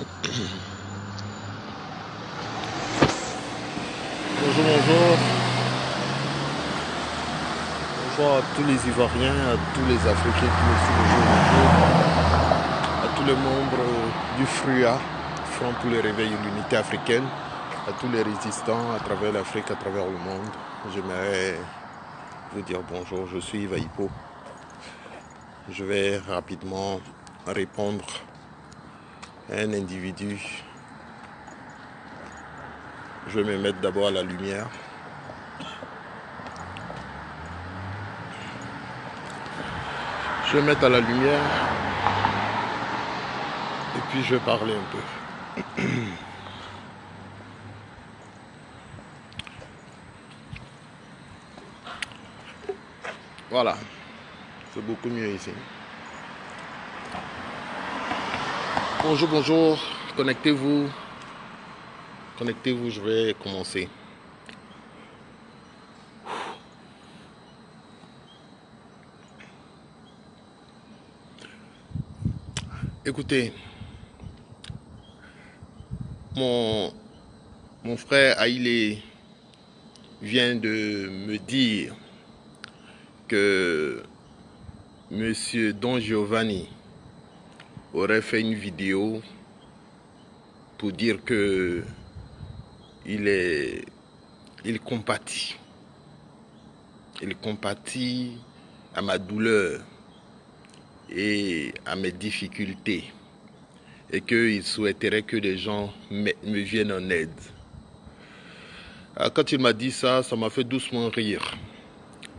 Bonjour, bonjour. Bonjour à tous les Ivoiriens, à tous les Africains qui me suivent aujourd'hui, à tous les membres du FRUA, Front pour le réveil de l'unité africaine, à tous les résistants à travers l'Afrique, à travers le monde. J'aimerais vous dire bonjour, je suis Yves Ayipo. Je vais rapidement répondre à un individu. Je vais me mettre d'abord à la lumière. Je vais mettre à la lumière et puis je vais parler un peu. Voilà, c'est beaucoup mieux ici. Bonjour, bonjour, connectez-vous. Connectez-vous, je vais commencer. Écoutez, mon frère Haïlé vient de me dire que Monsieur Don Giovanni aurait fait une vidéo pour dire que il compatit. Il compatit à ma douleur et à mes difficultés et qu'il souhaiterait que les gens me viennent en aide. Alors, quand il m'a dit ça, ça m'a fait doucement rire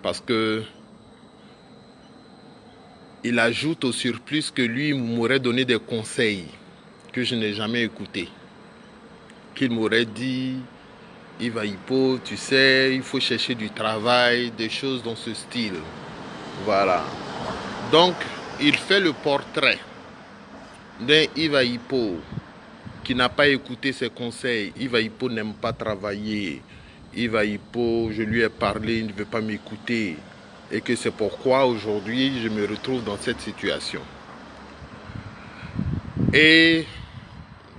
parce que il ajoute au surplus que lui m'aurait donné des conseils que je n'ai jamais écoutés. Qu'il m'aurait dit, Yves Ayipo, tu sais, il faut chercher du travail, des choses dans ce style. Voilà. Donc, il fait le portrait d'un Yves Ayipo qui n'a pas écouté ses conseils. Yves Ayipo n'aime pas travailler. Yves Ayipo, je lui ai parlé, il ne veut pas m'écouter. Et que c'est pourquoi aujourd'hui, je me retrouve dans cette situation. Et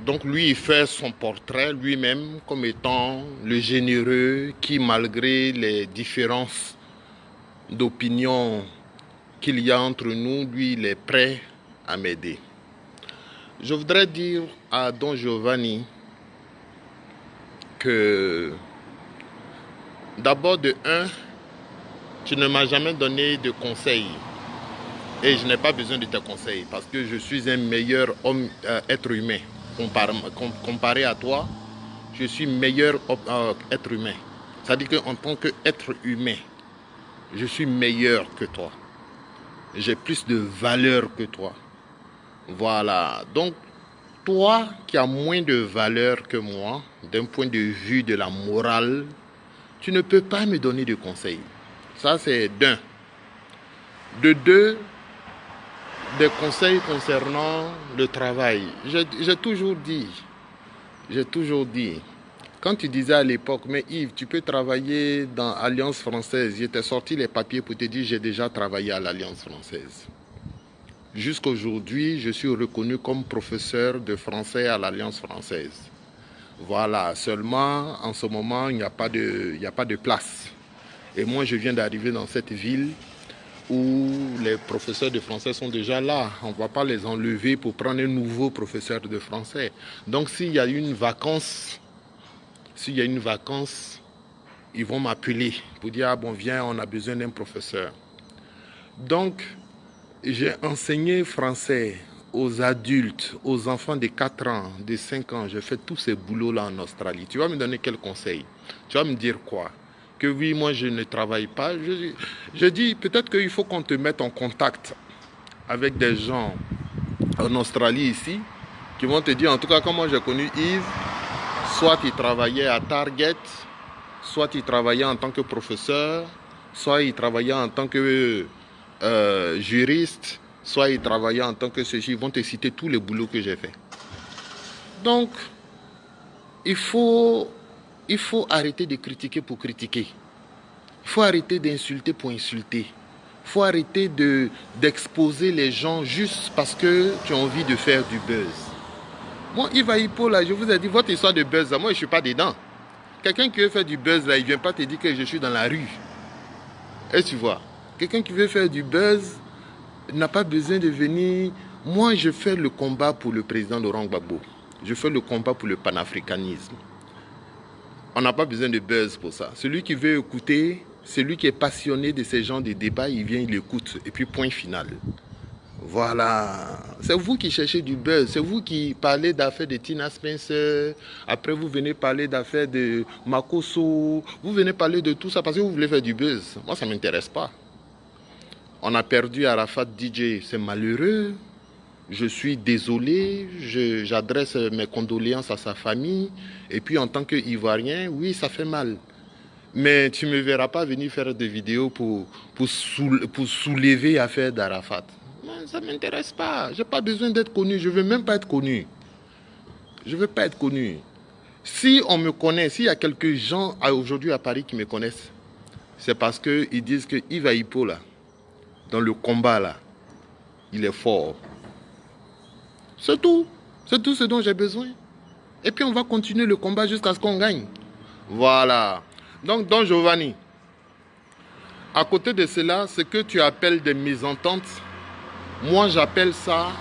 donc lui, il fait son portrait lui-même comme étant le généreux qui, malgré les différences d'opinion qu'il y a entre nous, lui, il est prêt à m'aider. Je voudrais dire à Don Giovanni que d'abord de un, tu ne m'as jamais donné de conseils et je n'ai pas besoin de tes conseils parce que je suis un meilleur homme, être humain. Comparé à toi, je suis meilleur être humain. C'est-à-dire qu'en tant qu'être humain, je suis meilleur que toi. J'ai plus de valeur que toi. Voilà. Donc, toi qui as moins de valeur que moi, d'un point de vue de la morale, tu ne peux pas me donner de conseils. Ça, c'est d'un. De deux, des conseils concernant le travail. J'ai toujours dit, quand tu disais à l'époque, mais Yves, tu peux travailler dans l'Alliance française, j'étais sorti les papiers pour te dire, j'ai déjà travaillé à l'Alliance française. Jusqu'à aujourd'hui, je suis reconnu comme professeur de français à l'Alliance française. Voilà, seulement en ce moment, il n'y a pas de place. Et moi, je viens d'arriver dans cette ville où les professeurs de français sont déjà là. On ne va pas les enlever pour prendre un nouveau professeur de français. Donc, s'il y a une vacance, ils vont m'appeler pour dire, ah bon, viens, on a besoin d'un professeur. Donc, j'ai enseigné français aux adultes, aux enfants de 4 ans, de 5 ans. J'ai fait tous ces boulots-là en Australie. Tu vas me donner quel conseil? Tu vas me dire quoi? Que oui, moi, je ne travaille pas. Je dis, peut-être qu'il faut qu'on te mette en contact avec des gens en Australie ici, qui vont te dire, en tout cas, comme moi j'ai connu Yves, soit il travaillait à Target, soit il travaillait en tant que professeur, soit il travaillait en tant que juriste, soit il travaillait en tant que ceci. Ils vont te citer tous les boulots que j'ai fait. Donc, il faut arrêter de critiquer pour critiquer. Il faut arrêter d'insulter pour insulter. Il faut arrêter d'exposer les gens juste parce que tu as envie de faire du buzz. Moi, Yves Hippo, là, je vous ai dit, votre histoire de buzz, là, moi, je ne suis pas dedans. Quelqu'un qui veut faire du buzz, là, il ne vient pas te dire que je suis dans la rue. Et tu vois, quelqu'un qui veut faire du buzz n'a pas besoin de venir. Moi, je fais le combat pour le président Laurent Gbagbo. Je fais le combat pour le panafricanisme. On n'a pas besoin de buzz pour ça. Celui qui veut écouter, celui qui est passionné de ces genres de débats, il vient, il écoute. Et puis, point final. Voilà. C'est vous qui cherchez du buzz. C'est vous qui parlez d'affaires de Tina Spencer. Après, vous venez parler d'affaires de Makosso. Vous venez parler de tout ça parce que vous voulez faire du buzz. Moi, ça ne m'intéresse pas. On a perdu Arafat DJ. C'est malheureux. Je suis désolé. J'adresse mes condoléances à sa famille. Et puis, en tant qu'Ivoirien, oui, ça fait mal. Mais tu ne me verras pas venir faire des vidéos pour soulever l'affaire d'Arafat. Ça ne m'intéresse pas. Je n'ai pas besoin d'être connu. Je ne veux même pas être connu. Je ne veux pas être connu. Si on me connaît, s'il y a quelques gens aujourd'hui à Paris qui me connaissent, c'est parce qu'ils disent que Yves Hippo, là, dans le combat, là, il est fort. C'est tout. C'est tout ce dont j'ai besoin. Et puis on va continuer le combat jusqu'à ce qu'on gagne. Voilà. Donc, Don Giovanni, à côté de cela, ce que tu appelles des mésententes, moi, j'appelle ça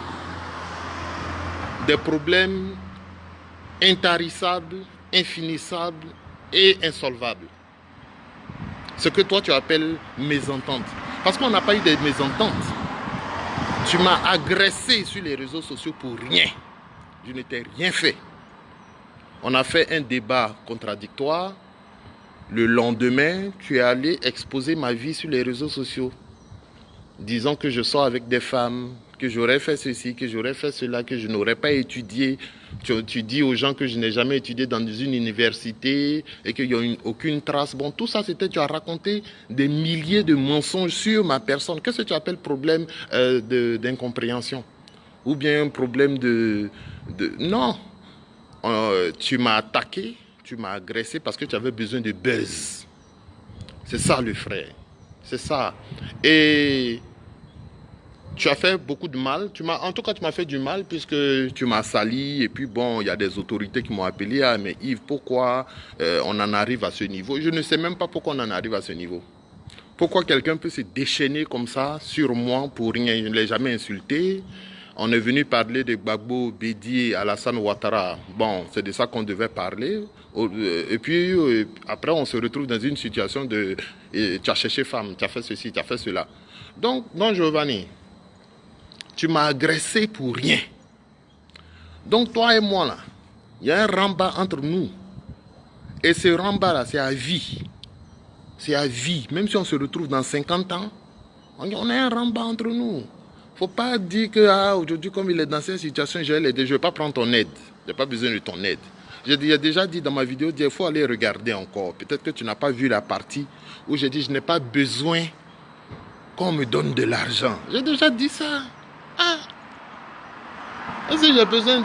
des problèmes intarissables, infinissables et insolvables. Ce que toi, tu appelles mésentente. Parce qu'on n'a pas eu de mésentente. Tu m'as agressé sur les réseaux sociaux pour rien. Je ne t'ai rien fait. On a fait un débat contradictoire. Le lendemain, tu es allé exposer ma vie sur les réseaux sociaux. Disant que je sors avec des femmes, que j'aurais fait ceci, que j'aurais fait cela, que je n'aurais pas étudié. Tu dis aux gens que je n'ai jamais étudié dans une université et qu'il n'y a aucune trace. Bon, tout ça, c'était, tu as raconté des milliers de mensonges sur ma personne. Qu'est-ce que tu appelles problème d'incompréhension? Ou bien un problème Non. Tu m'as attaqué, tu m'as agressé parce que tu avais besoin de buzz. C'est ça, le frère. C'est ça. Et tu as fait beaucoup de mal. En tout cas, tu m'as fait du mal puisque tu m'as sali. Et puis bon, il y a des autorités qui m'ont appelé. Ah, mais Yves, pourquoi on en arrive à ce niveau? Je ne sais même pas pourquoi on en arrive à ce niveau. Pourquoi quelqu'un peut se déchaîner comme ça sur moi pour rien? Je ne l'ai jamais insulté. On est venu parler de Gbagbo, Bédié, Alassane Ouattara. Bon, c'est de ça qu'on devait parler. Et puis, après, on se retrouve dans une situation de... Tu as cherché femme, tu as fait ceci, tu as fait cela. Donc, Don Giovanni, tu m'as agressé pour rien. Donc, toi et moi, là, il y a un ramba entre nous. Et ce ramba-là, c'est à vie. C'est à vie. Même si on se retrouve dans 50 ans, on a un ramba entre nous. Il ne faut pas dire que aujourd'hui, comme il est dans cette situation, je ne vais pas prendre ton aide. Je n'ai pas besoin de ton aide. J'ai déjà dit dans ma vidéo, il faut aller regarder encore. Peut-être que tu n'as pas vu la partie où j'ai dit je n'ai pas besoin qu'on me donne de l'argent. J'ai déjà dit ça. Est-ce que j'ai besoin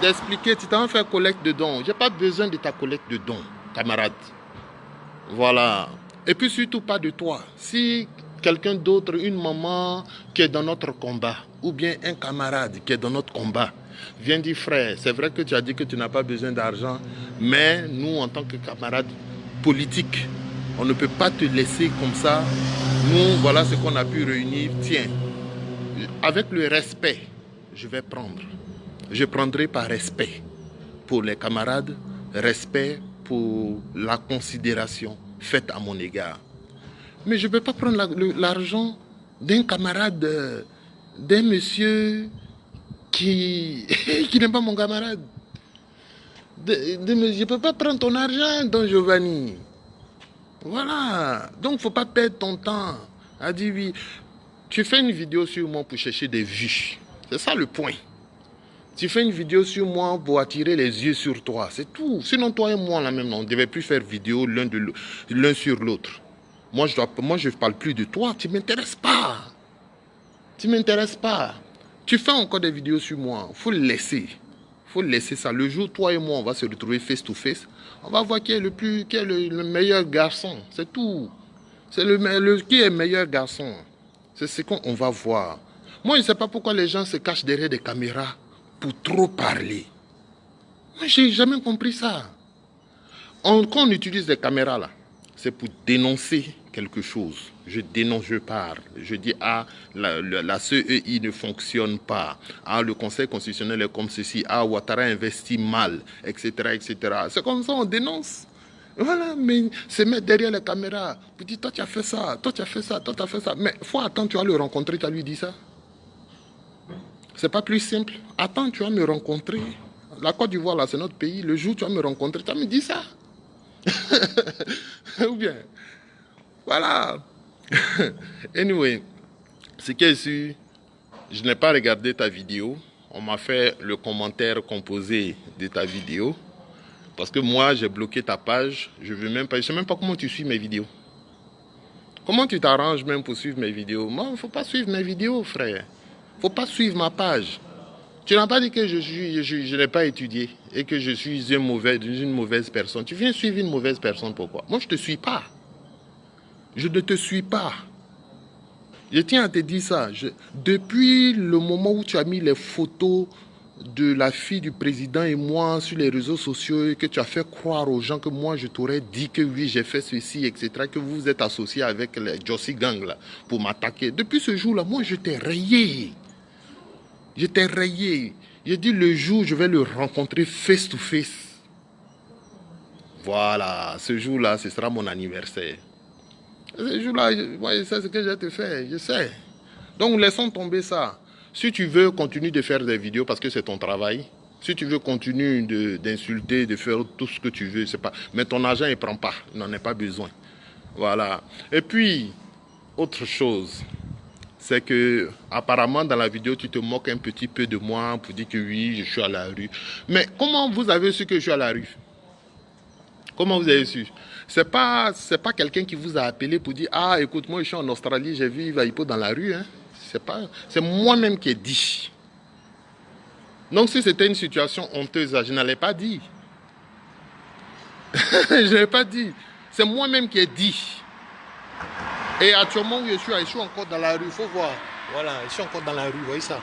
d'expliquer? Tu t'en fais collecte de dons. Je n'ai pas besoin de ta collecte de dons, camarade. Voilà. Et puis surtout pas de toi. Si quelqu'un d'autre, une maman qui est dans notre combat, ou bien un camarade qui est dans notre combat, vient dire frère, c'est vrai que tu as dit que tu n'as pas besoin d'argent, mais nous en tant que camarades politiques, on ne peut pas te laisser comme ça. Nous, voilà ce qu'on a pu réunir. Tiens, avec le respect, je vais prendre. Je prendrai par respect pour les camarades, respect pour la considération faite à mon égard. Mais je ne peux pas prendre l'argent d'un camarade, d'un monsieur qui n'est pas mon camarade. Je ne peux pas prendre ton argent, Don Giovanni. Voilà. Donc, il ne faut pas perdre ton temps à dire oui. Tu fais une vidéo sur moi pour chercher des vues. C'est ça le point. Tu fais une vidéo sur moi pour attirer les yeux sur toi. C'est tout. Sinon, toi et moi, là même, on ne devait plus faire vidéo l'un sur l'autre. Moi, je ne parle plus de toi. Tu ne m'intéresses pas. Tu ne m'intéresses pas. Tu fais encore des vidéos sur moi. Il faut le laisser. Il faut laisser ça. Le jour, toi et moi, on va se retrouver face to face. On va voir qui est le meilleur garçon. C'est tout. C'est qui est le meilleur garçon. C'est ce qu'on va voir. Moi, je ne sais pas pourquoi les gens se cachent derrière des caméras pour trop parler. Moi, j'ai jamais compris ça. Quand on utilise des caméras, là, c'est pour dénoncer quelque chose. Je dénonce, je parle. Je dis, ah, la CEI ne fonctionne pas. Ah, le Conseil constitutionnel est comme ceci. Ah, Ouattara investit mal, etc., etc. C'est comme ça, on dénonce. Voilà, mais c'est mettre derrière la caméra. Vous dites, toi, tu as fait ça, toi, tu as fait ça, toi, tu as fait ça. Mais faut attendre, tu vas le rencontrer, tu as lui dit ça. C'est pas plus simple. Attends, tu vas me rencontrer. La Côte d'Ivoire, là, c'est notre pays. Le jour où tu vas me rencontrer, tu vas me dire ça. Ou bien, voilà. Anyway, ce qui est sûr, je n'ai pas regardé ta vidéo. On m'a fait le commentaire composé de ta vidéo. Parce que moi, j'ai bloqué ta page. Je ne sais même pas comment tu suis mes vidéos. Comment tu t'arranges même pour suivre mes vidéos? Moi, il ne faut pas suivre mes vidéos, frère. Il ne faut pas suivre ma page. Tu n'as pas dit que je n'ai pas étudié et que je suis une mauvaise personne. Tu viens suivre une mauvaise personne, pourquoi? Moi, je ne te suis pas. Je ne te suis pas. Je tiens à te dire ça. Depuis le moment où tu as mis les photos de la fille du président et moi sur les réseaux sociaux et que tu as fait croire aux gens que moi je t'aurais dit que oui j'ai fait ceci, etc., que vous êtes associé avec les Jossi Gang là, pour m'attaquer. Depuis ce jour-là, moi je t'ai rayé. Je t'ai rayé. J'ai dit le jour où je vais le rencontrer face to face. Voilà, ce jour-là, ce sera mon anniversaire. Ce jour-là, moi, je sais ce que je vais te faire, je sais. Donc, laissons tomber ça. Si tu veux continuer de faire des vidéos parce que c'est ton travail, si tu veux continuer d'insulter, de faire tout ce que tu veux, c'est pas. Mais ton argent, il ne prend pas. Il n'en a pas besoin. Voilà. Et puis, autre chose, c'est que apparemment dans la vidéo, tu te moques un petit peu de moi pour dire que oui, je suis à la rue. Mais comment vous avez su que je suis à la rue? Comment vous avez su? C'est pas quelqu'un qui vous a appelé pour dire ah écoute moi je suis en Australie, j'ai vu Iva Hippo dans la rue. Hein. C'est moi-même qui ai dit. Donc si c'était une situation honteuse, je n'allais pas dire. Je n'allais pas dit. C'est moi-même qui ai dit. Et actuellement où je suis encore dans la rue, il faut voir. Voilà, je suis encore dans la rue, vous voyez ça.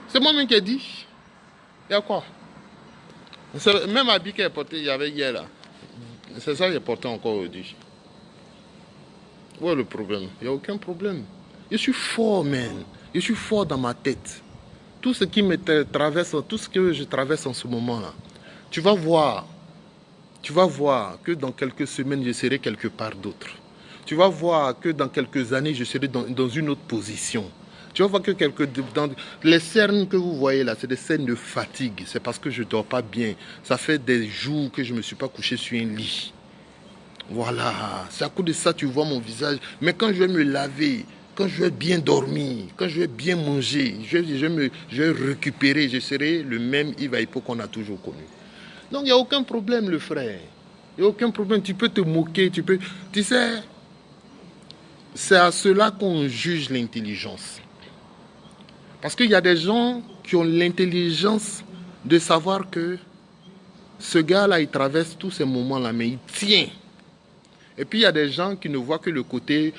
C'est moi-même qui ai dit. Il y a quoi? Même habit qu'elle porté, il y avait hier là. C'est ça que j'ai porté encore aujourd'hui. Où est le problème? Il n'y a aucun problème. Je suis fort, man. Je suis fort dans ma tête. Tout ce qui me traverse, tout ce que je traverse en ce moment-là, tu vas voir que dans quelques semaines, je serai quelque part d'autre. Tu vas voir que dans quelques années, je serai dans une autre position. Tu vas voir que dans les cernes que vous voyez là, c'est des cernes de fatigue. C'est parce que je ne dors pas bien. Ça fait des jours que je ne me suis pas couché sur un lit. Voilà, c'est à cause de ça que tu vois mon visage. Mais quand je vais me laver, quand je vais bien dormir, quand je vais bien manger, je vais récupérer, je serai le même Iva Hippo qu'on a toujours connu. Donc il n'y a aucun problème, le frère. Il n'y a aucun problème. Tu peux te moquer, tu sais, c'est à cela qu'on juge l'intelligence. Parce qu'il y a des gens qui ont l'intelligence de savoir que ce gars-là, il traverse tous ces moments-là, mais il tient. Et puis il y a des gens qui ne voient que le côté,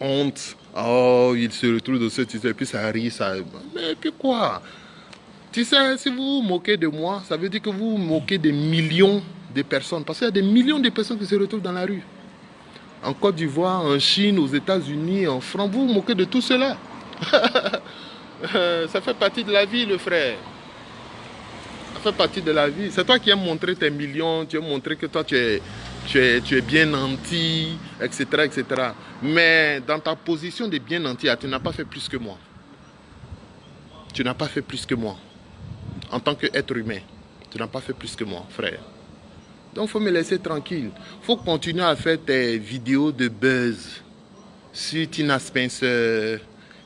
honte. Oh, il se retrouve dans ce et puis ça rit, ça. Mais puis quoi? Tu sais, si vous vous moquez de moi, ça veut dire que vous vous moquez des millions de personnes. Parce qu'il y a des millions de personnes qui se retrouvent dans la rue. En Côte d'Ivoire, en Chine, aux États-Unis, en France, vous vous moquez de tout cela. Ça fait partie de la vie, le frère. Ça fait partie de la vie. C'est toi qui as montré tes millions, tu as montré que toi tu es bien nanti, etc., etc. Mais dans ta position de bien nanti, tu n'as pas fait plus que moi. Tu n'as pas fait plus que moi. En tant qu'être humain, tu n'as pas fait plus que moi, frère. Donc il faut me laisser tranquille. Il faut continuer à faire tes vidéos de buzz sur Tina Spencer,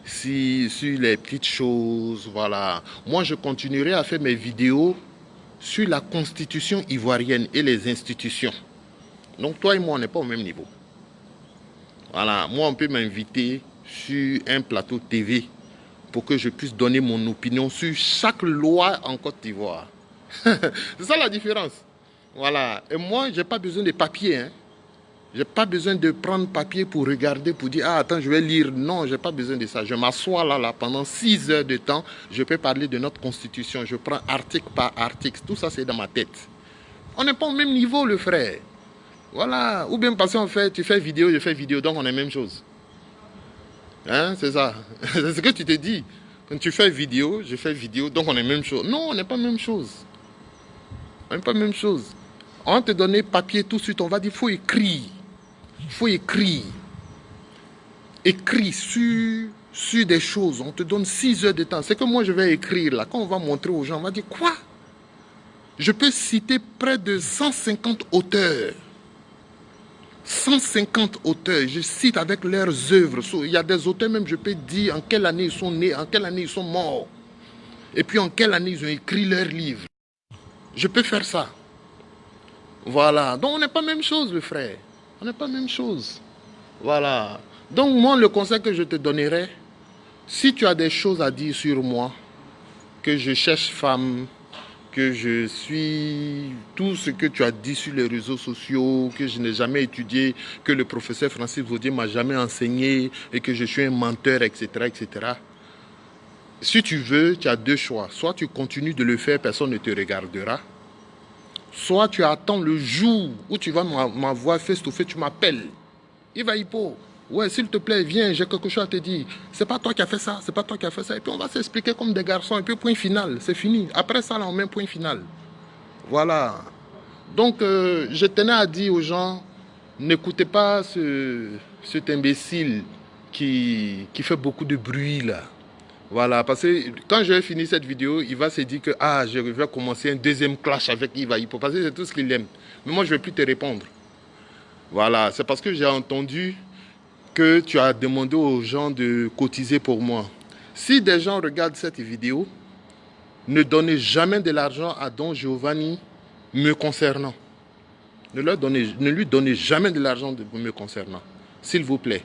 sur les petites choses, voilà. Moi, je continuerai à faire mes vidéos sur la constitution ivoirienne et les institutions. Donc, toi et moi, on n'est pas au même niveau. Voilà, moi, on peut m'inviter sur un plateau TV pour que je puisse donner mon opinion sur chaque loi en Côte d'Ivoire. C'est ça la différence. Voilà. Et moi, je n'ai pas besoin de papier. Hein. Je n'ai pas besoin de prendre papier pour regarder, pour dire, ah, attends, je vais lire. Non, je n'ai pas besoin de ça. Je m'assois là, pendant 6 heures de temps. Je peux parler de notre constitution. Je prends article par article. Tout ça, c'est dans ma tête. On n'est pas au même niveau, le frère. Voilà. Ou bien parce qu'en fait, tu fais vidéo, je fais vidéo, donc on est la même chose. Hein, c'est ça. C'est ce que tu te dis. Quand tu fais vidéo, je fais vidéo, donc on est la même chose. Non, on n'est pas la même chose. On n'est pas la même chose. On va te donner papier tout de suite. On va dire, il faut écrire. Il faut écrire. Écris sur des choses. On te donne 6 heures de temps. C'est que moi, je vais écrire là. Quand on va montrer aux gens, on va dire quoi? Je peux citer près de 150 auteurs. 150 auteurs. Je cite avec leurs œuvres. Il y a des auteurs même, je peux dire en quelle année ils sont nés, en quelle année ils sont morts. Et puis en quelle année ils ont écrit leurs livres. Je peux faire ça. Voilà. Donc on n'est pas la même chose, le frère. On n'est pas la même chose. Voilà. Donc moi, le conseil que je te donnerai, si tu as des choses à dire sur moi, que je cherche femme, que je suis tout ce que tu as dit sur les réseaux sociaux, que je n'ai jamais étudié, que le professeur Francis Vaudier m'a jamais enseigné et que je suis un menteur, etc., etc. Si tu veux, tu as deux choix. Soit tu continues de le faire, personne ne te regardera. Soit tu attends le jour où tu vas m'avoir face to face, tu m'appelles. Il va Hippo. Ouais, s'il te plaît, viens, j'ai quelque chose à te dire. C'est pas toi qui as fait ça, c'est pas toi qui as fait ça. Et puis on va s'expliquer comme des garçons. Et puis point final, c'est fini. Après ça, là, on met un point final. Voilà. Donc, je tenais à dire aux gens, n'écoutez pas cet imbécile qui fait beaucoup de bruit là. Voilà, parce que quand je vais finir cette vidéo, il va se dire que je vais commencer un deuxième clash avec Iva Hippo, parce que c'est tout ce qu'il aime. Mais moi, je ne vais plus te répondre. Voilà, c'est parce que j'ai entendu que tu as demandé aux gens de cotiser pour moi. Si des gens regardent cette vidéo, ne donnez jamais de l'argent à Don Giovanni me concernant. Ne lui donnez jamais de l'argent me concernant. S'il vous plaît.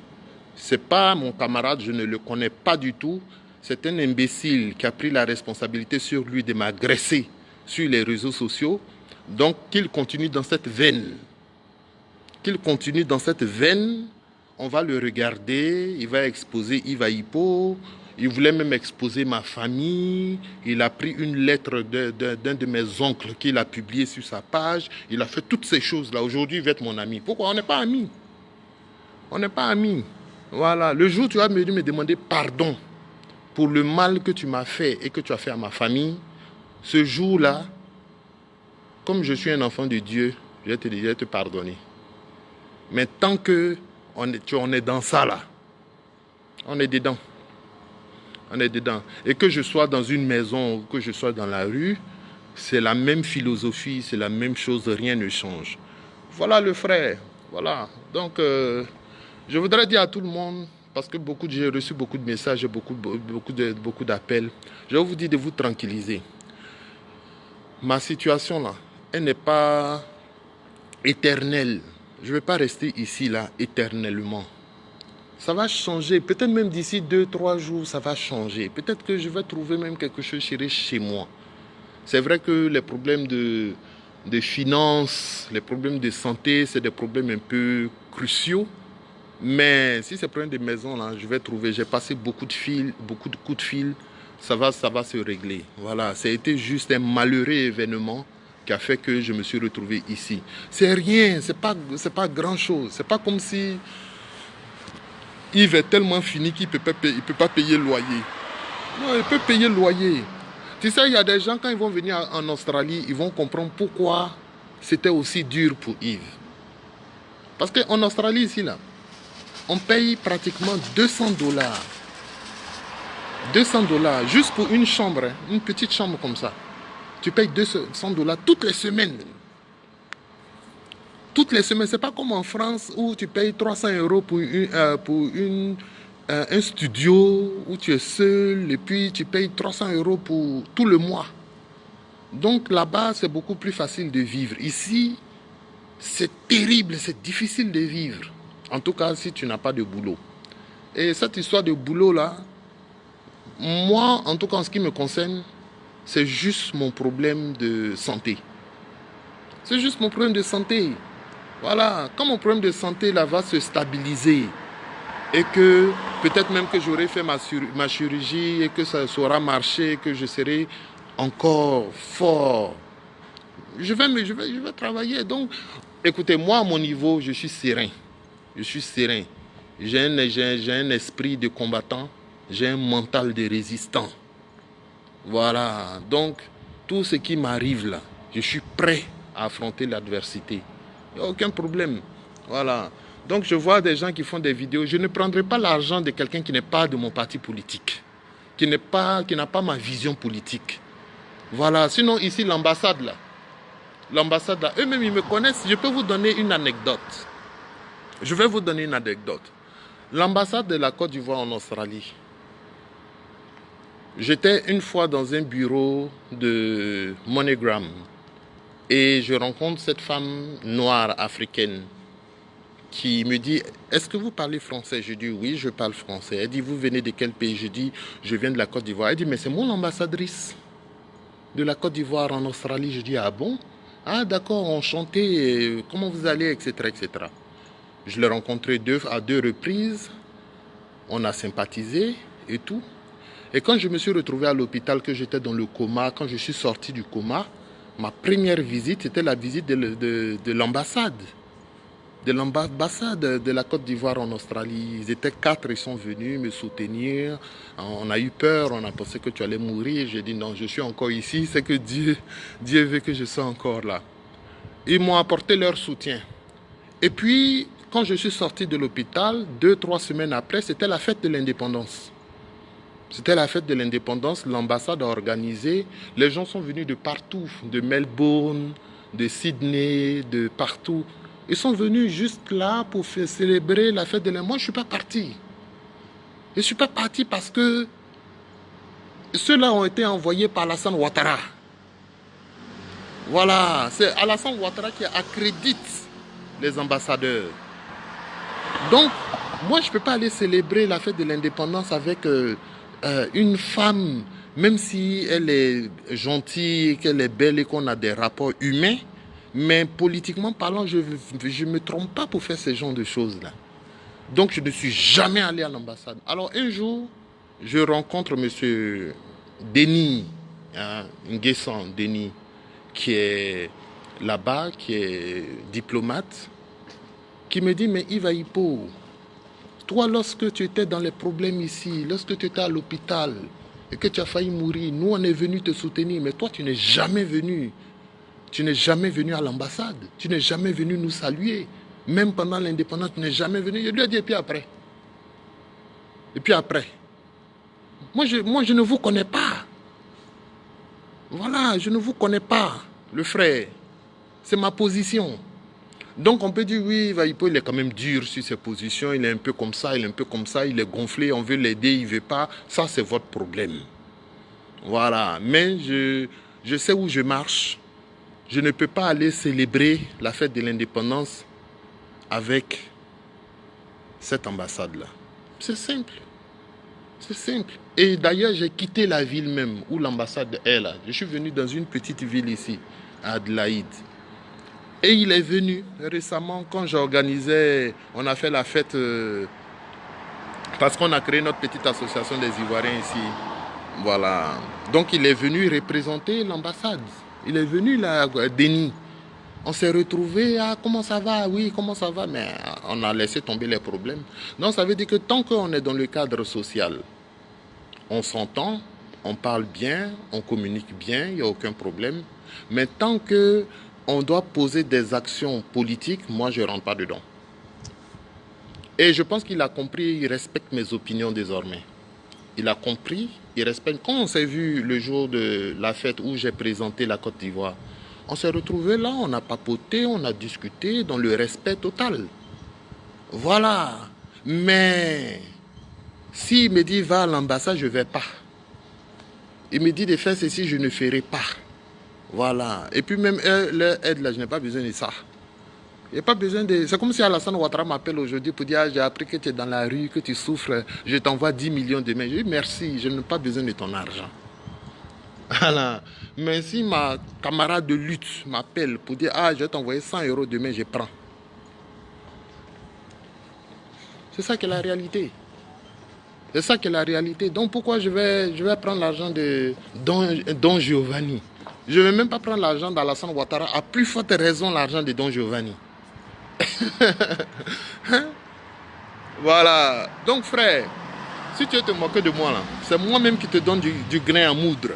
Ce n'est pas mon camarade, je ne le connais pas du tout. C'est un imbécile qui a pris la responsabilité sur lui de m'agresser sur les réseaux sociaux. Donc qu'il continue dans cette veine. Qu'il continue dans cette veine. On va le regarder, il va exposer Iva Hippo, il voulait même exposer ma famille, il a pris une lettre d'un de mes oncles qu'il a publié sur sa page, il a fait toutes ces choses-là. Aujourd'hui, il va être mon ami. Pourquoi? On n'est pas amis. On n'est pas amis. Voilà, le jour où tu vas me demander pardon pour le mal que tu m'as fait et que tu as fait à ma famille, ce jour-là, comme je suis un enfant de Dieu, je vais te pardonner. Mais tant que on est dans ça là. On est dedans. On est dedans. Et que je sois dans une maison ou que je sois dans la rue, c'est la même philosophie, c'est la même chose, rien ne change. Voilà le frère. Voilà. Donc, je voudrais dire à tout le monde, parce que j'ai reçu beaucoup de messages, beaucoup d'appels, je vous dis de vous tranquilliser. Ma situation là, elle n'est pas éternelle. Je ne vais pas rester ici, là, éternellement. Ça va changer. Peut-être même d'ici 2-3 jours, ça va changer. Peut-être que je vais trouver même quelque chose chez moi. C'est vrai que les problèmes de finances, les problèmes de santé, c'est des problèmes un peu cruciaux. Mais si c'est problème de maison, là, je vais trouver. J'ai passé beaucoup de coups de fil. Ça va se régler. Voilà, ça a été juste un malheureux événement qui a fait que je me suis retrouvé ici. C'est rien, c'est pas grand chose. C'est pas comme si Yves est tellement fini qu'il peut pas payer le loyer. Non, il peut payer le loyer. Tu sais, il y a des gens, quand ils vont venir en Australie, ils vont comprendre pourquoi c'était aussi dur pour Yves. Parce qu'en Australie, ici, là, on paye pratiquement 200 $. 200 $ juste pour une chambre, hein, une petite chambre comme ça. Tu payes 200 $ toutes les semaines. Toutes les semaines. Ce n'est pas comme en France où tu payes 300 € pour un studio où tu es seul et puis tu payes 300 € pour tout le mois. Donc là-bas, c'est beaucoup plus facile de vivre. Ici, c'est terrible, c'est difficile de vivre. En tout cas, si tu n'as pas de boulot. Et cette histoire de boulot-là, moi, en tout cas, en ce qui me concerne, c'est juste mon problème de santé. C'est juste mon problème de santé. Voilà, quand mon problème de santé là va se stabiliser et que peut-être même que j'aurai fait ma chirurgie et que ça saura marcher, que je serai encore fort, je vais travailler. Donc, écoutez, moi à mon niveau, je suis serein. Je suis serein. J'ai un esprit de combattant, j'ai un mental de résistant. Voilà, donc tout ce qui m'arrive là, je suis prêt à affronter l'adversité. Il n'y a aucun problème. Voilà. Donc je vois des gens qui font des vidéos. Je ne prendrai pas l'argent de quelqu'un qui n'est pas de mon parti politique, qui n'a pas ma vision politique. Voilà. Sinon ici l'ambassade là, eux-mêmes ils me connaissent. Je peux vous donner une anecdote. Je vais vous donner une anecdote. L'ambassade de la Côte d'Ivoire en Australie. J'étais une fois dans un bureau de MoneyGram et je rencontre cette femme noire africaine qui me dit « Est-ce que vous parlez français ?» Je dis « Oui, je parle français. » Elle dit « Vous venez de quel pays ?» Je dis « Je viens de la Côte d'Ivoire. » Elle dit « Mais c'est mon ambassadrice de la Côte d'Ivoire en Australie. » Je dis « Ah bon? Ah d'accord, enchanté. Comment vous allez, etc. etc. » Je l'ai rencontré à deux reprises. On a sympathisé et tout. Et quand je me suis retrouvé à l'hôpital, que j'étais dans le coma, quand je suis sorti du coma, ma première visite, c'était la visite de l'ambassade. De l'ambassade de la Côte d'Ivoire en Australie. Ils étaient 4, ils sont venus me soutenir. On a eu peur, on a pensé que tu allais mourir. J'ai dit non, je suis encore ici, c'est que Dieu veut que je sois encore là. Ils m'ont apporté leur soutien. Et puis, quand je suis sorti de l'hôpital, 2-3 semaines après, c'était la fête de l'indépendance. C'était la fête de l'indépendance, l'ambassade a organisé. Les gens sont venus de partout, de Melbourne, de Sydney, de partout. Ils sont venus juste là pour célébrer la fête de l'indépendance. Moi, je ne suis pas parti. Je ne suis pas parti parce que ceux-là ont été envoyés par Alassane Ouattara. Voilà, c'est Alassane Ouattara qui accrédite les ambassadeurs. Donc, moi, je ne peux pas aller célébrer la fête de l'indépendance avec une femme, même si elle est gentille, qu'elle est belle et qu'on a des rapports humains, mais politiquement parlant, je ne me trompe pas pour faire ce genre de choses-là. Donc, je ne suis jamais allé à l'ambassade. Alors, un jour, je rencontre M. Denis, Nguessan Denis, qui est là-bas, qui est diplomate, qui me dit, mais Yves Hippo, toi, lorsque tu étais dans les problèmes ici, lorsque tu étais à l'hôpital et que tu as failli mourir, nous, on est venus te soutenir, mais toi, tu n'es jamais venu. Tu n'es jamais venu à l'ambassade. Tu n'es jamais venu nous saluer. Même pendant l'indépendance, tu n'es jamais venu. Je lui ai dit, et puis après. Et puis après. Moi, je ne vous connais pas. Voilà, je ne vous connais pas, le frère. C'est ma position. Donc on peut dire, oui, il est quand même dur sur ses positions, il est un peu comme ça, il est un peu comme ça, il est gonflé, on veut l'aider, il ne veut pas. Ça, c'est votre problème. Voilà, mais je sais où je marche. Je ne peux pas aller célébrer la fête de l'indépendance avec cette ambassade-là. C'est simple. C'est simple. Et d'ailleurs, j'ai quitté la ville même où l'ambassade est là. Je suis venu dans une petite ville ici, à Adélaïde. Et il est venu récemment quand j'organisais, on a fait la fête, parce qu'on a créé notre petite association des Ivoiriens ici. Voilà. Donc il est venu représenter l'ambassade. Il est venu là, Denis. On s'est retrouvés, ah, comment ça va? Oui, comment ça va? Mais on a laissé tomber les problèmes. Donc ça veut dire que tant qu'on est dans le cadre social, on s'entend, on parle bien, on communique bien, il n'y a aucun problème. Mais tant que on doit poser des actions politiques, moi je ne rentre pas dedans. Et je pense qu'il a compris, il respecte mes opinions désormais. Il a compris, il respecte. Quand on s'est vu le jour de la fête où j'ai présenté la Côte d'Ivoire, on s'est retrouvés là, on a papoté, on a discuté dans le respect total. Voilà. Mais s'il me dit va à l'ambassade, je ne vais pas. Il me dit de faire ceci, je ne ferai pas. Voilà. Et puis même leur aide là, je n'ai pas besoin de ça. Il n'y a pas besoin de... C'est comme si Alassane Ouattara m'appelle aujourd'hui pour dire ah, j'ai appris que tu es dans la rue, que tu souffres, je t'envoie 10 millions demain. Je dis merci, je n'ai pas besoin de ton argent. Voilà. Mais si ma camarade de lutte m'appelle pour dire ah, je vais t'envoyer 100 € demain, je prends. C'est ça qui est la réalité. C'est ça qui est la réalité. Donc pourquoi je vais prendre l'argent de Don Giovanni? Je ne vais même pas prendre l'argent d'Alassane Ouattara. À plus forte raison, l'argent de Don Giovanni. Hein? Voilà. Donc frère, si tu veux te moquer de moi là, c'est moi-même qui te donne du grain à moudre.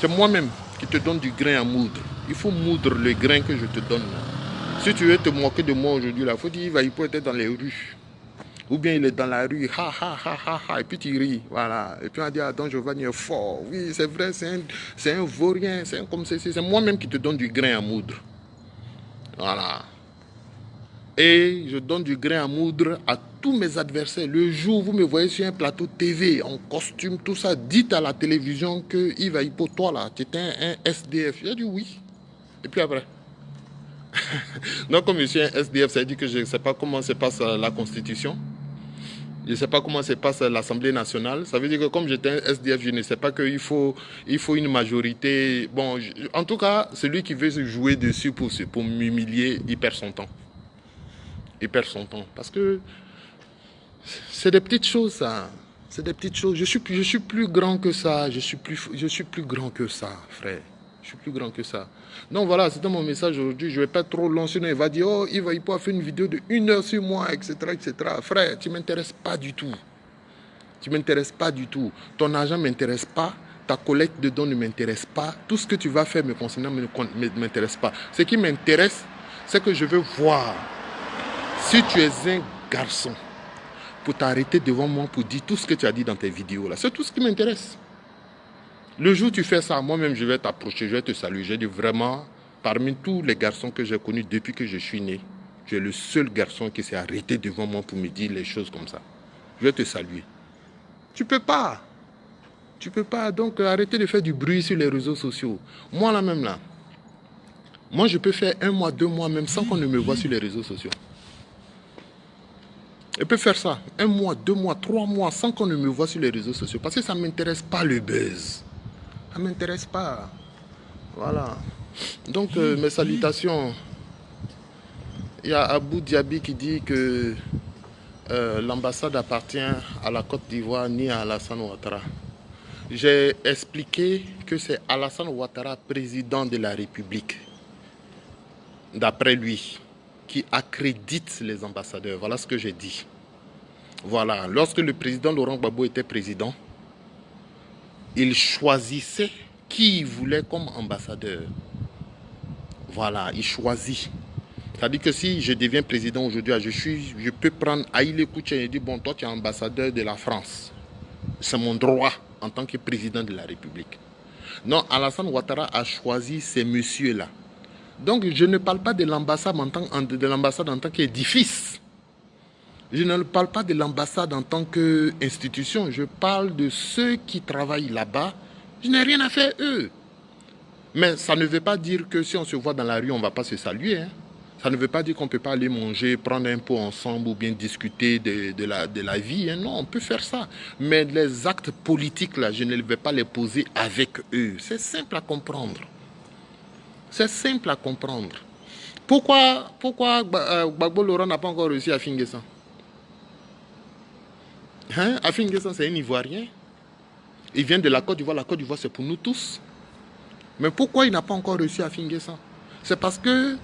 C'est moi-même qui te donne du grain à moudre. Il faut moudre le grain que je te donne là. Si tu veux te moquer de moi aujourd'hui là, il faut dire il peut être dans les rues. Ou bien il est dans la rue, ha ha ha ha ha, et puis tu ris, voilà. Et puis on dit, ah, Don Giovanni est fort. Oui, c'est vrai, c'est un vaurien, c'est un comme ceci. C'est moi-même qui te donne du grain à moudre. Voilà. Et je donne du grain à moudre à tous mes adversaires. Le jour où vous me voyez sur un plateau TV, en costume, tout ça, dites à la télévision que Yves Hippo, toi là, tu étais un SDF. J'ai dit oui. Et puis après. Donc comme je suis un SDF, ça veut dire que je ne sais pas comment se passe la Constitution. Je ne sais pas comment se passe l'Assemblée nationale. Ça veut dire que comme j'étais un SDF, je ne sais pas qu'il faut une majorité. Bon, en tout cas, celui qui veut se jouer dessus pour m'humilier, il perd son temps. Il perd son temps. Parce que c'est des petites choses, ça. C'est des petites choses. Je suis plus grand que ça. Je suis plus grand que ça, frère. Je suis plus grand que ça. Donc voilà, c'était mon message aujourd'hui. Je ne vais pas trop long, sinon il va dire, oh, il va faire une vidéo de 1 heure sur moi, etc., etc. Frère, tu ne m'intéresses pas du tout. Tu ne m'intéresses pas du tout. Ton argent ne m'intéresse pas. Ta collecte de dons ne m'intéresse pas. Tout ce que tu vas faire me concernant ne m'intéresse pas. Ce qui m'intéresse, c'est que je veux voir si tu es un garçon pour t'arrêter devant moi pour dire tout ce que tu as dit dans tes vidéos là. C'est tout ce qui m'intéresse. Le jour où tu fais ça, moi-même, je vais t'approcher, je vais te saluer. J'ai dit vraiment, parmi tous les garçons que j'ai connus depuis que je suis né, tu es le seul garçon qui s'est arrêté devant moi pour me dire les choses comme ça. Je vais te saluer. Tu peux pas. Tu peux pas. Donc, arrêtez de faire du bruit sur les réseaux sociaux. Moi, là même, là, moi, je peux faire 1 mois, 2 mois, même sans qu'on ne me voie sur les réseaux sociaux. Je peux faire ça. 1 mois, 2 mois, 3 mois, sans qu'on ne me voie sur les réseaux sociaux. Parce que ça ne m'intéresse pas le buzz. Ça ne m'intéresse pas. Voilà. Donc, mes salutations. Il y a Abou Diaby qui dit que l'ambassade appartient à la Côte d'Ivoire ni à Alassane Ouattara. J'ai expliqué que c'est Alassane Ouattara, président de la République, d'après lui, qui accrédite les ambassadeurs. Voilà ce que j'ai dit. Voilà. Lorsque le président Laurent Gbagbo était président, il choisissait qui il voulait comme ambassadeur. Voilà, il choisit. C'est-à-dire que si je deviens président aujourd'hui, je peux prendre Haïlé Kouché et dire, bon, toi tu es ambassadeur de la France. C'est mon droit en tant que président de la République. Non, Alassane Ouattara a choisi ces messieurs-là. Donc je ne parle pas de l'ambassade en tant qu'édifice. Je ne parle pas de l'ambassade en tant qu'institution. Je parle de ceux qui travaillent là-bas. Je n'ai rien à faire eux. Mais ça ne veut pas dire que si on se voit dans la rue, on ne va pas se saluer. Hein. Ça ne veut pas dire qu'on ne peut pas aller manger, prendre un pot ensemble ou bien discuter de la vie. Hein. Non, on peut faire ça. Mais les actes politiques, là, je ne vais pas les poser avec eux. C'est simple à comprendre. C'est simple à comprendre. Pourquoi Gbagbo Laurent n'a pas encore réussi à finir ça? Hein? Afin Guessan, c'est un Ivoirien. Il vient de la Côte d'Ivoire. La Côte d'Ivoire, c'est pour nous tous. Mais pourquoi il n'a pas encore réussi à finir ça? C'est parce que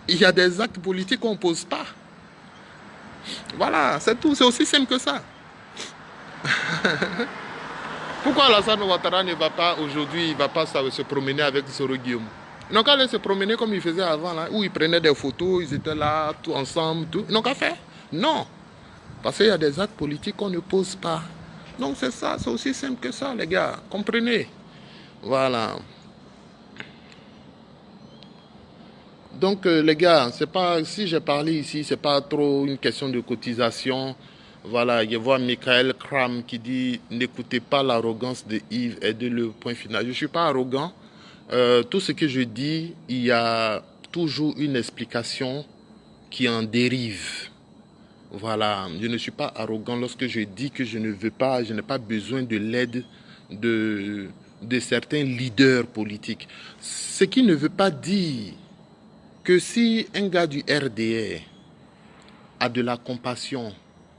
il y a des actes politiques qu'on ne pose pas. Voilà, c'est tout. C'est aussi simple que ça. Pourquoi Alassane Ouattara ne va pas aujourd'hui, il ne va pas se promener avec Soro Guillaume? Ils n'ont qu'à aller se promener comme ils faisaient avant, là, où ils prenaient des photos, ils étaient là, tout ensemble, tout. Ils n'ont qu'à faire. Non. Parce qu'il y a des actes politiques qu'on ne pose pas. Donc c'est ça, c'est aussi simple que ça, les gars. Comprenez? Voilà. Donc les gars, c'est pas, si j'ai parlé ici, c'est pas trop une question de cotisation. Voilà, je vois Michael Kram qui dit n'écoutez pas l'arrogance de Yves, aidez-le, point final. Je ne suis pas arrogant. Tout ce que je dis, il y a toujours une explication qui en dérive. Voilà, je ne suis pas arrogant lorsque je dis que je n'ai pas besoin de l'aide de certains leaders politiques. Ce qui ne veut pas dire que si un gars du RDR a de la compassion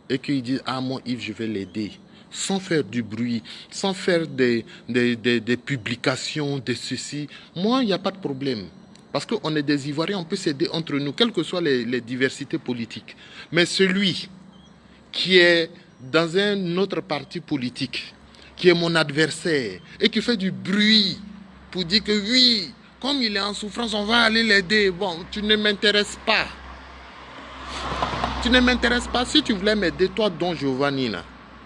et qu'il dit, ah mon Yves, je vais l'aider, sans faire du bruit, sans faire des publications, de ceci, moi, il n'y a pas de problème. Parce qu'on est des Ivoiriens, on peut s'aider entre nous, quelles que soient les diversités politiques. Mais celui qui est dans un autre parti politique, qui est mon adversaire, et qui fait du bruit pour dire que oui, comme il est en souffrance, on va aller l'aider. Bon, tu ne m'intéresses pas. Tu ne m'intéresses pas. Si tu voulais m'aider, toi, Don Giovanni, là,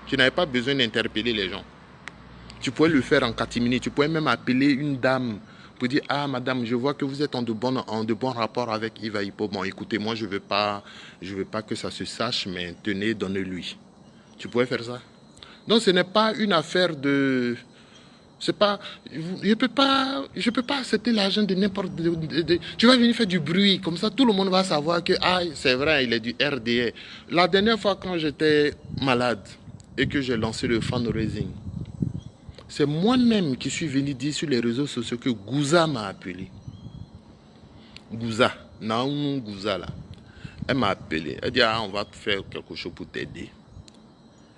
tu n'avais pas besoin d'interpeller les gens. Tu pouvais le faire en catimini. Tu pouvais même appeler une dame pour dire, ah madame, je vois que vous êtes en de bons rapports avec Yves Aïpo. Bon, écoutez, moi, je veux pas que ça se sache, mais tenez, donnez-lui. Tu pouvais faire ça. Donc, ce n'est pas une affaire de... C'est pas... Je peux pas accepter l'argent de n'importe... Tu vas venir faire du bruit, comme ça, tout le monde va savoir que, ah, c'est vrai, il est du RDA. La dernière fois, quand j'étais malade et que j'ai lancé le fundraising, c'est moi-même qui suis venu dire sur les réseaux sociaux que Gouza m'a appelé. Gouza, Naoum Gouza, là. Elle m'a appelé. Elle dit, ah, on va faire quelque chose pour t'aider.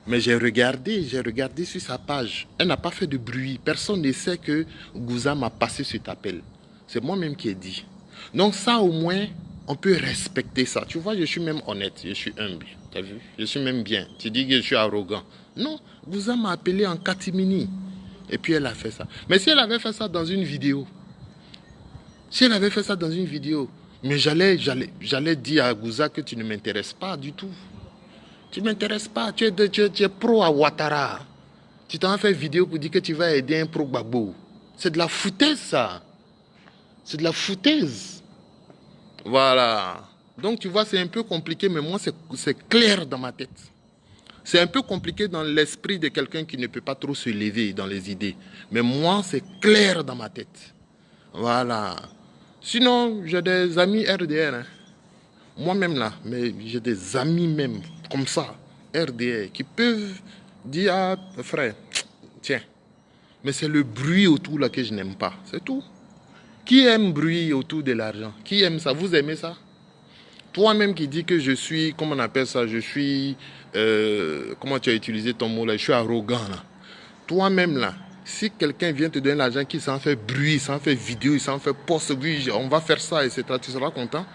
Mais j'ai regardé sur sa page. Elle n'a pas fait de bruit. Personne ne sait que Gouza m'a passé cet appel. C'est moi-même qui ai dit. Donc ça, au moins, on peut respecter ça. Tu vois, je suis même honnête, je suis humble. Tu as vu? Je suis même bien. Tu dis que je suis arrogant. Non, Gouza m'a appelé en catimini. Et puis elle a fait ça. Mais si elle avait fait ça dans une vidéo, mais j'allais dire à Gouza que tu ne m'intéresses pas du tout. Tu ne m'intéresses pas. Tu es pro à Ouattara. Tu t'en fais vidéo pour dire que tu vas aider un pro Gbagbo. C'est de la foutaise, ça. C'est de la foutaise. Voilà. Donc, tu vois, c'est un peu compliqué, mais moi, c'est clair dans ma tête. C'est un peu compliqué dans l'esprit de quelqu'un qui ne peut pas trop se lever dans les idées. Mais moi, c'est clair dans ma tête. Voilà. Sinon, j'ai des amis RDR. Hein. Moi-même là, mais j'ai des amis même, comme ça, RDR, qui peuvent dire, ah, frère, tiens. Mais c'est le bruit autour là que je n'aime pas. C'est tout. Qui aime bruit autour de l'argent? Qui aime ça? Vous aimez ça? Toi-même qui dis que je suis, comment on appelle ça? Je suis, comment tu as utilisé ton mot là? Je suis arrogant là. Toi-même là, si quelqu'un vient te donner l'argent qui s'en fait bruit, s'en fait vidéo, il s'en fait poste, oui, on va faire ça, etc. Tu seras content?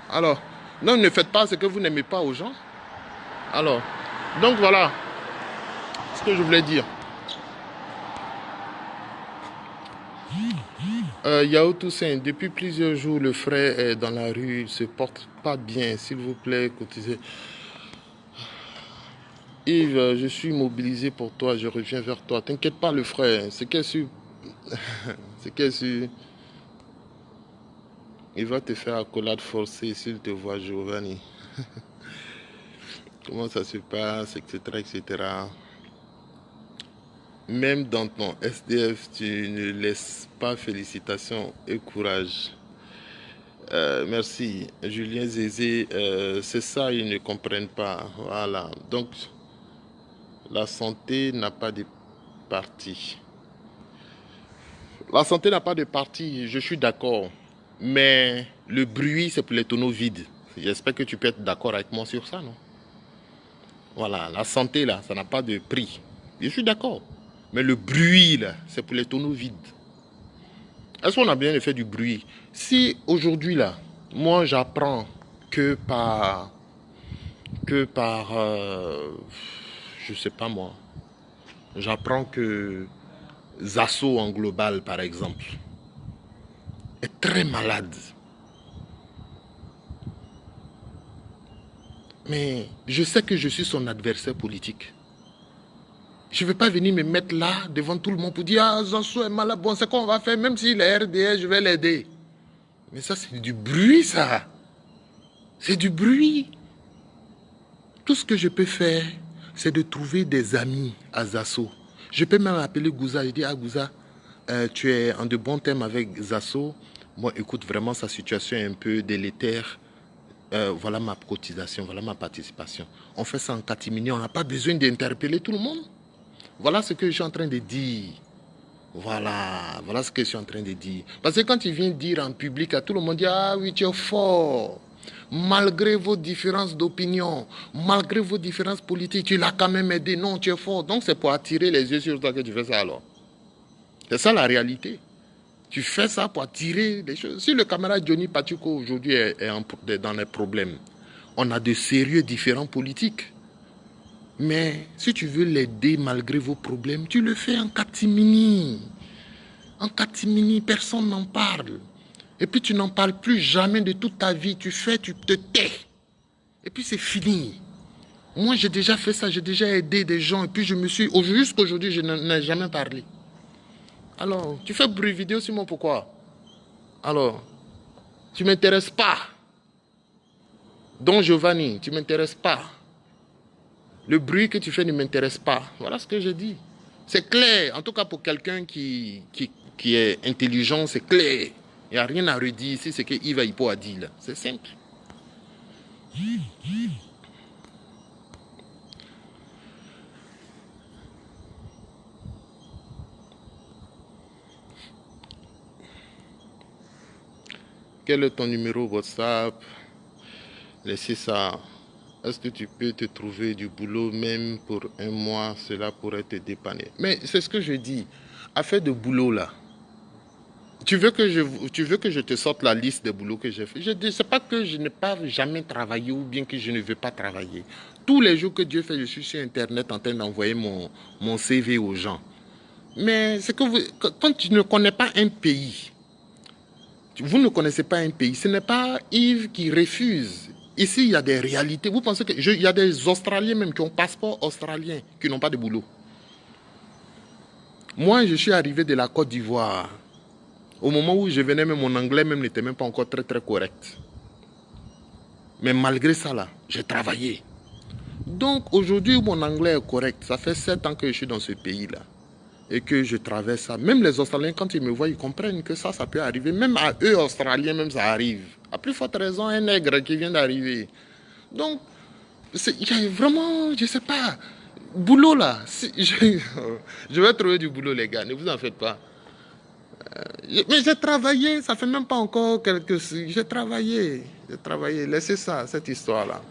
Alors, non, ne faites pas ce que vous n'aimez pas aux gens. Alors, donc voilà ce que je voulais dire. Yao Toussaint, depuis plusieurs jours, le frère est dans la rue, il ne se porte pas bien. S'il vous plaît, cotisez. Yves, je suis mobilisé pour toi, je reviens vers toi. T'inquiète pas, le frère, c'est qu'est-ce que... c'est qu'est-ce que... Il va te faire accolade forcée s'il te voit, Giovanni. Comment ça se passe, etc., etc. Même dans ton SDF, tu ne laisses pas félicitations et courage. Merci. Julien Zézé, c'est ça, ils ne comprennent pas. Voilà. Donc, la santé n'a pas de parti. La santé n'a pas de parti, je suis d'accord. Mais le bruit, c'est pour les tonneaux vides. J'espère que tu peux être d'accord avec moi sur ça, non? Voilà, la santé, là, ça n'a pas de prix. Je suis d'accord. Mais le bruit, là, c'est pour les tonneaux vides. Est-ce qu'on a bien fait du bruit? Si aujourd'hui, là, moi, j'apprends que par je sais pas moi, j'apprends que Zasso en global, par exemple, est très malade. Mais je sais que je suis son adversaire politique. Je ne vais pas venir me mettre là, devant tout le monde, pour dire « Ah, Zasso est malade, bon, c'est quoi on va faire? Même s'il est RDS, je vais l'aider. » Mais ça, c'est du bruit, ça. C'est du bruit. Tout ce que je peux faire, c'est de trouver des amis à Zasso. Je peux même appeler Gouza. Je dis « Ah, Gouza, tu es en de bons termes avec Zasso. Moi, écoute, vraiment, sa situation est un peu délétère. Voilà ma cotisation, voilà ma participation. » On fait ça en catimini, on n'a pas besoin d'interpeller tout le monde. Voilà ce que je suis en train de dire. Voilà ce que je suis en train de dire. Parce que quand tu viens dire en public, à tout le monde dit « Ah oui, tu es fort. Malgré vos différences d'opinion, malgré vos différences politiques, tu l'as quand même aidé. Non, tu es fort. Donc c'est pour attirer les yeux sur toi que tu fais ça alors. C'est ça la réalité. Tu fais ça pour attirer les choses. Si le camarade Johnny Pachuco aujourd'hui est dans les problèmes, on a de sérieux différents politiques. Mais si tu veux l'aider malgré vos problèmes, tu le fais en catimini. En catimini, personne n'en parle. Et puis tu n'en parles plus jamais de toute ta vie. Tu fais, tu te tais. Et puis c'est fini. Moi j'ai déjà fait ça, j'ai déjà aidé des gens. Et puis je me suis, jusqu'à aujourd'hui, je n'en ai jamais parlé. Alors, tu fais bruit vidéo sur moi, pourquoi? Alors, tu ne m'intéresses pas. Don Giovanni, tu ne m'intéresses pas. Le bruit que tu fais ne m'intéresse pas. Voilà ce que je dis. C'est clair. En tout cas, pour quelqu'un qui est intelligent, c'est clair. Il n'y a rien à redire ici, c'est que Yves Hippo a dit là. C'est simple. Quel est ton numéro WhatsApp? Laissez ça. Est-ce que tu peux te trouver du boulot même pour un mois? Cela pourrait te dépanner. Mais c'est ce que je dis. Affaire de boulot là. Tu veux que je te sorte la liste des boulots que j'ai fait? Je dis, c'est pas que je n'ai pas jamais travaillé ou bien que je ne veux pas travailler. Tous les jours que Dieu fait, je suis sur Internet en train d'envoyer mon CV aux gens. Mais c'est que quand tu ne connais pas un pays, vous ne connaissez pas un pays, ce n'est pas Yves qui refuse. Ici, il y a des réalités. Vous pensez que il y a des Australiens même qui ont passeport australien, qui n'ont pas de boulot. Moi, je suis arrivé de la Côte d'Ivoire. Au moment où je venais, même mon anglais même n'était même pas encore très très correct. Mais malgré ça là, j'ai travaillé. Donc aujourd'hui, mon anglais est correct. Ça fait 7 ans que je suis dans ce pays là. Et que je traverse ça. Même les Australiens, quand ils me voient, ils comprennent que ça peut arriver. Même à eux, Australiens, même ça arrive. À plus forte raison, un nègre qui vient d'arriver. Donc, il y a vraiment, je sais pas, boulot là. Je vais trouver du boulot, les gars, ne vous en faites pas. Mais j'ai travaillé, ça fait même pas encore quelques... J'ai travaillé. Laissez ça, cette histoire-là.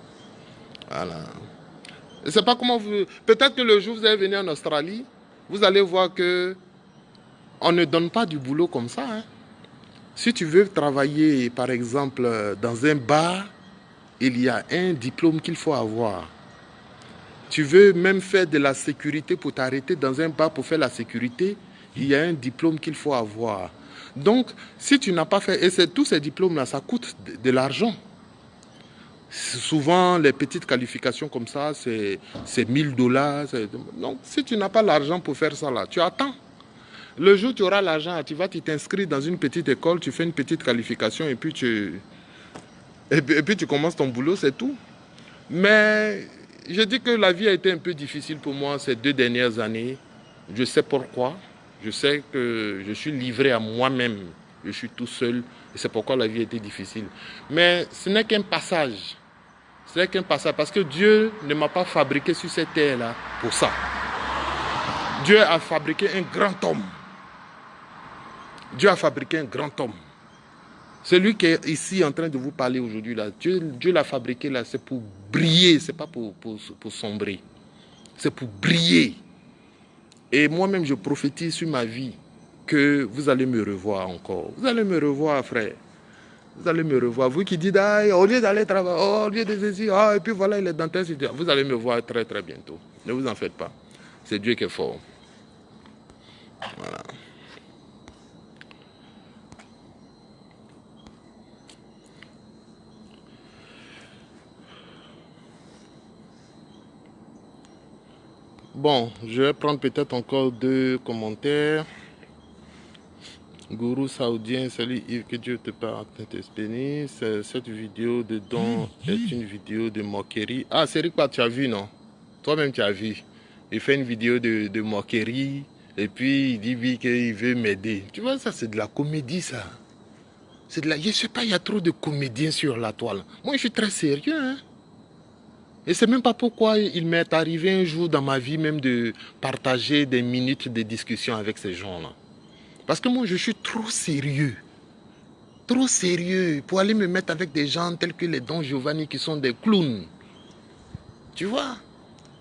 Voilà. Je ne sais pas comment vous... Peut-être que le jour où vous allez venir en Australie, vous allez voir que on ne donne pas du boulot comme ça. Hein. Si tu veux travailler, par exemple, dans un bar, il y a un diplôme qu'il faut avoir. Tu veux même faire de la sécurité pour t'arrêter dans un bar pour faire la sécurité, il y a un diplôme qu'il faut avoir. Donc, si tu n'as pas fait... Et tous ces diplômes-là, ça coûte de l'argent. Souvent, les petites qualifications comme ça, c'est 1000 $. Donc, si tu n'as pas l'argent pour faire ça, là, tu attends. Le jour où tu auras l'argent, tu vas t'inscrire dans une petite école, tu fais une petite qualification et puis tu commences ton boulot, c'est tout. Mais je dis que la vie a été un peu difficile pour moi ces 2 dernières années. Je sais pourquoi. Je sais que je suis livré à moi-même. Je suis tout seul et c'est pourquoi la vie a été difficile. Mais ce n'est qu'un passage. Ce n'est qu'un passage parce que Dieu ne m'a pas fabriqué sur cette terre-là pour ça. Dieu a fabriqué un grand homme. Dieu a fabriqué un grand homme. Celui qui est ici en train de vous parler aujourd'hui, là, Dieu l'a fabriqué là, c'est pour briller, c'est pas pour sombrer. C'est pour briller. Et moi-même, je prophétise sur ma vie que vous allez me revoir encore. Vous allez me revoir, frère. Vous allez me revoir. Vous qui dites, ah, au lieu d'aller travailler, oh, au lieu de dire, ah, et puis voilà, il est dentiste. Vous allez me voir très très bientôt. Ne vous en faites pas. C'est Dieu qui est fort. Voilà. Bon, je vais prendre peut-être encore 2 commentaires. Gourou saoudien, salut Yves, que Dieu te parle, te bénisse. Cette vidéo de don est une vidéo de moquerie. Ah, c'est quoi, tu as vu, non? Toi-même, tu as vu. Il fait une vidéo de moquerie et puis il dit oui qu'il veut m'aider. Tu vois, ça, c'est de la comédie, ça. C'est de la... Je sais pas, il y a trop de comédiens sur la toile. Moi, je suis très sérieux, hein. Et c'est même pas pourquoi il m'est arrivé un jour dans ma vie même de partager des minutes de discussion avec ces gens-là. Parce que moi, je suis trop sérieux. Trop sérieux pour aller me mettre avec des gens tels que les Don Giovanni qui sont des clowns. Tu vois?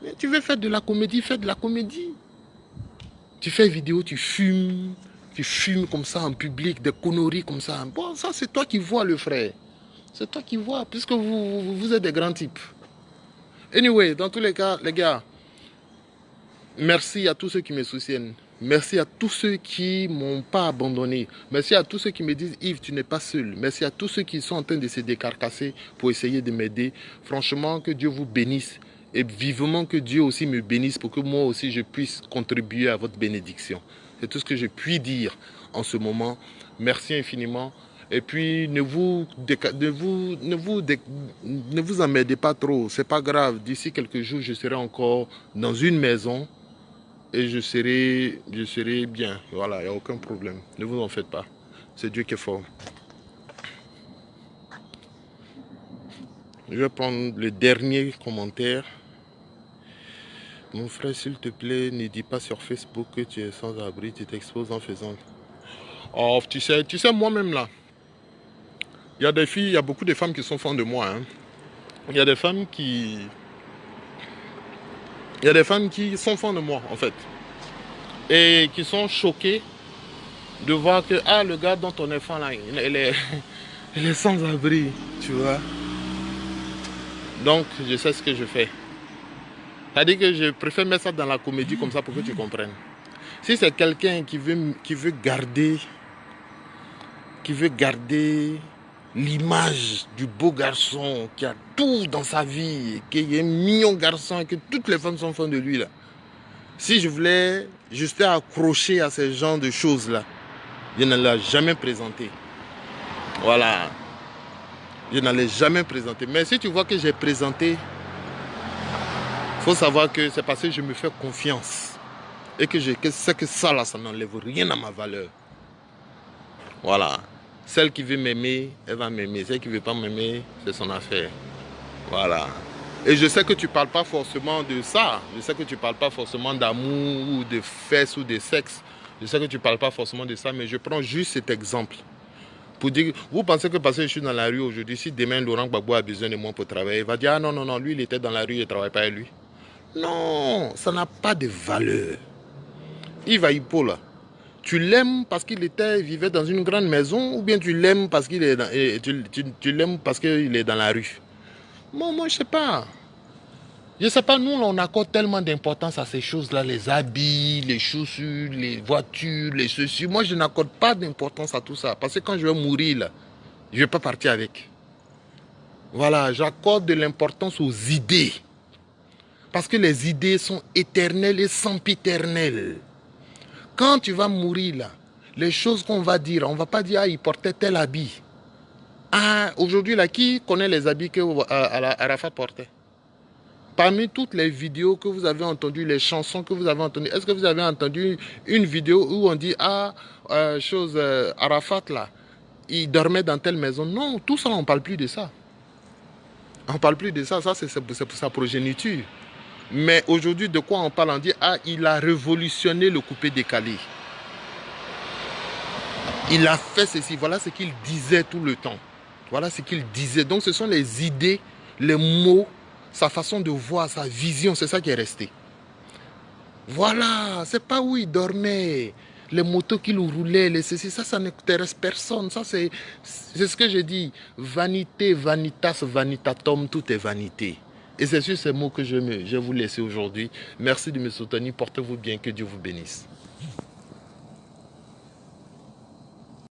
Mais tu veux faire de la comédie, fais de la comédie. Tu fais vidéo, tu fumes comme ça en public, des conneries comme ça. Bon, ça c'est toi qui vois le frère. C'est toi qui vois, puisque vous êtes des grands types. Anyway, dans tous les cas, les gars, merci à tous ceux qui me soutiennent. Merci à tous ceux qui ne m'ont pas abandonné. Merci à tous ceux qui me disent, Yves, tu n'es pas seul. Merci à tous ceux qui sont en train de se décarcasser pour essayer de m'aider. Franchement, que Dieu vous bénisse. Et vivement que Dieu aussi me bénisse pour que moi aussi je puisse contribuer à votre bénédiction. C'est tout ce que je puis dire en ce moment. Merci infiniment. Et puis ne vous emmerdez pas trop. C'est pas grave. D'ici quelques jours, je serai encore dans une maison. Et je serai bien. Voilà, il n'y a aucun problème. Ne vous en faites pas. C'est Dieu qui est fort. Je vais prendre le dernier commentaire. Mon frère, s'il te plaît, ne dis pas sur Facebook que tu es sans abri. Tu t'exposes en faisant... Oh, tu sais moi-même là. Il y a des filles, il y a beaucoup de femmes qui sont fans de moi. Hein. Il y a des femmes qui sont fans de moi, en fait. Et qui sont choquées de voir que, ah, le gars dont on est fan là, il est sans abri, tu vois. Donc, je sais ce que je fais. C'est-à-dire que je préfère mettre ça dans la comédie comme ça pour que tu comprennes. Si c'est quelqu'un qui veut garder l'image du beau garçon qui a tout dans sa vie, qui est un mignon garçon et que toutes les femmes sont fans de lui là. Si je voulais juste accrocher à ce genre de choses là, je ne l'ai jamais présenté. Voilà. Je ne l'ai jamais présenté. Mais si tu vois que j'ai présenté, il faut savoir que c'est parce que je me fais confiance. Et que je sais que ça là, ça n'enlève rien à ma valeur. Voilà. Celle qui veut m'aimer, elle va m'aimer. Celle qui ne veut pas m'aimer, c'est son affaire. Voilà. Et je sais que tu ne parles pas forcément de ça. Je sais que tu ne parles pas forcément d'amour ou de fesses ou de sexe. Je sais que tu ne parles pas forcément de ça, mais je prends juste cet exemple. Pour dire, vous pensez que parce que je suis dans la rue aujourd'hui, si demain Laurent Gbagbo a besoin de moi pour travailler, il va dire, ah non, non, non, lui il était dans la rue, il ne travaille pas avec lui. Non, ça n'a pas de valeur. Yves Aïpo là, tu l'aimes parce qu'il vivait dans une grande maison ou bien tu l'aimes parce qu'il est tu l'aimes parce qu'il est dans la rue. Moi je sais pas. Je sais pas, nous on accorde tellement d'importance à ces choses-là, les habits, les chaussures, les voitures, les ceci. Moi je n'accorde pas d'importance à tout ça parce que quand je vais mourir là, je ne vais pas partir avec. Voilà, j'accorde de l'importance aux idées. Parce que les idées sont éternelles et sempiternelles. Quand tu vas mourir là, les choses qu'on va dire, on ne va pas dire, ah, il portait tel habit. Ah, aujourd'hui là, qui connaît les habits que Arafat portait? Parmi toutes les vidéos que vous avez entendues, les chansons que vous avez entendues, est-ce que vous avez entendu une vidéo où on dit, ah, Arafat là, il dormait dans telle maison? Non, tout ça, on ne parle plus de ça. On ne parle plus de ça, ça c'est pour sa progéniture. Mais aujourd'hui, de quoi on parle? On dit, ah, il a révolutionné le coupé-décalé. Il a fait ceci. Voilà ce qu'il disait tout le temps. Voilà ce qu'il disait. Donc, ce sont les idées, les mots, sa façon de voir, sa vision. C'est ça qui est resté. Voilà. C'est pas où il dormait. Les motos qu'il roulait, les ceci. Ça n'intéresse personne. Ça, c'est ce que je dis. Vanité, vanitas, vanitatum, tout est vanité. Et c'est sur ces mots que je vais vous laisser aujourd'hui. Merci de me soutenir. Portez-vous bien. Que Dieu vous bénisse.